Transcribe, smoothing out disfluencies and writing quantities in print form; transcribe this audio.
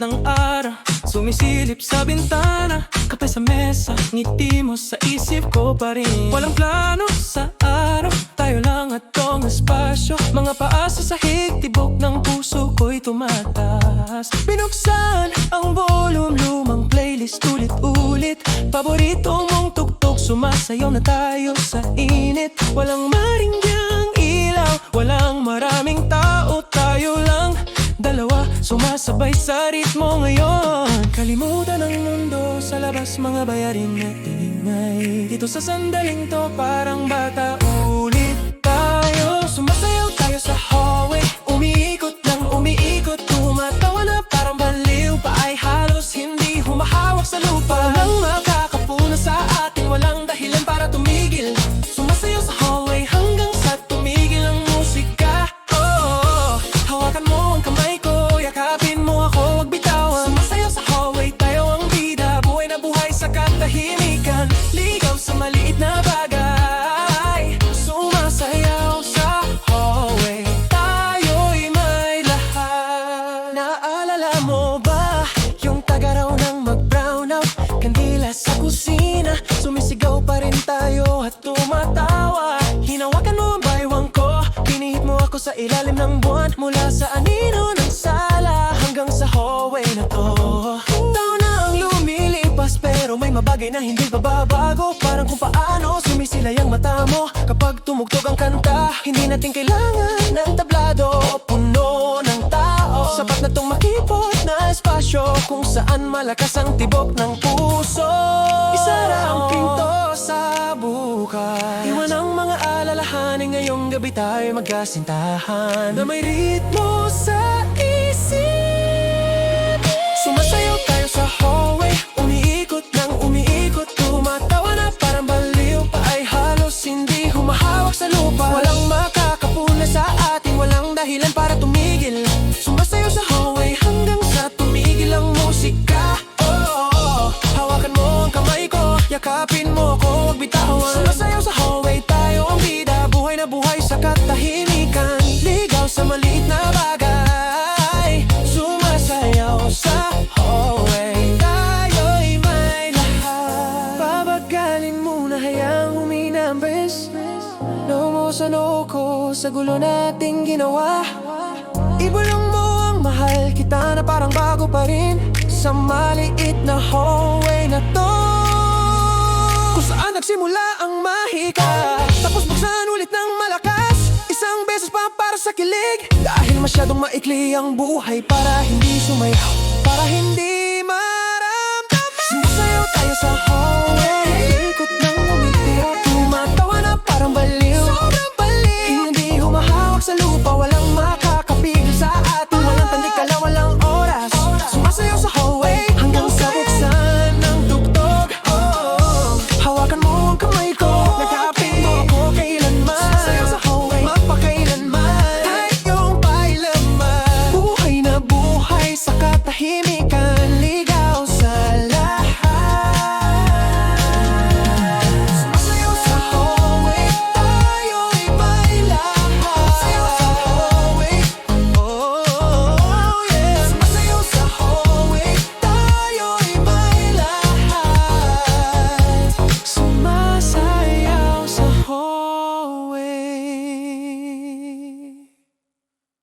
ng araw sumisilip sa bintana. Kape sa mesa, ngiti mo sa isip ko pa rin. Walang plano sa araw, tayo lang at tong espasyo. Mga paa sa sahig, tibok ng puso ko'y tumataas. Binuksan ang volume, lumang playlist ulit-ulit. Paborito mong tugtog, sumasayaw na tayo sa init. Walang maringyang ilaw, walang maraming tao, tayo lang dalawa, sumasabay sa ritmo ngayon. Kalimutan ang mundo sa labas, mga bayarin at ingay. Dito sa sandaling to, parang bata ulit tayo. Sumasayaw tayo sa hallway, umiikot ng umiikot. Tumatawa na parang baliw pa ay halos hindi humahawak sa lupa. Walang makakapuna sa atin, walang dahilan para tumigil. Sumasayaw sa hallway hanggang sa tumigil ang musika. Oh, hawakan mo ang kamay ko, yakapin mo ako, wag bitawan. Sumasayaw sa hallway, tayo ang bida, buhay na buhay sa katahimikan. Ligaw sa maliit na bagay, sumasayaw sa hallway, tayo'y may lahat. Naalala mo ba yung taga raw ng mag-brown out? Kandila sa kusina, sumisigaw pa rin tayo at tumatawa. Hinawakan mo ang baywang ko, pinihit mo ako sa ilalim ng buwan. Mula sa anino ng sala hanggang sa hallway na to. Taon na ang lumilipas pero may mabagay na hindi babago. Parang kung paano sumisilay ang mata mo kapag tumugtog ang kanta. Hindi natin kailangan ng tablado o puno ng tao. Sapat na tong makipot na espasyo kung saan malakas ang tibok ng puso. Isara ang pinto sa bukas, iwan ang mga alalahanin. Ngayong gabi tayo magkasintahan na may ritmo sa isip. Sumasayaw tayo sa hallway, umiikot ng umiikot. Tumatawa na parang baliw pa ay halos hindi humahawak sa lupa. Walang makakapuna sa atin, walang dahilan para tumigil. Sumasayaw sa hallway hanggang sa tumigil ang musika. Oh, hawakan mo ang kamay ko, yakapin mo ako, wag bitawan. Sumasayaw sa hallway, tayo ang bida, buhay na buhay sa katahimikan. Ligaw sa maliit na bagay, sumasayaw sa hallway, tayo'y may lahat. Pabagalin muna, hayaang humina ang bes. No mo sa noo ko, sa gulo nating ginawa. Ibulong mo ang mahal kita na parang bago pa rin sa maliit na hallway na to, kung saan nagsimula ang mahika. Tapos buksan ulit ng malakas, isang beses pa para sa kilig. Dahil masyadong maikli ang buhay para hindi sumayaw, para hindi maramdaman. Sumasayaw tayo sa hallway, ikot ng umikot. Tumatawa na parang baliw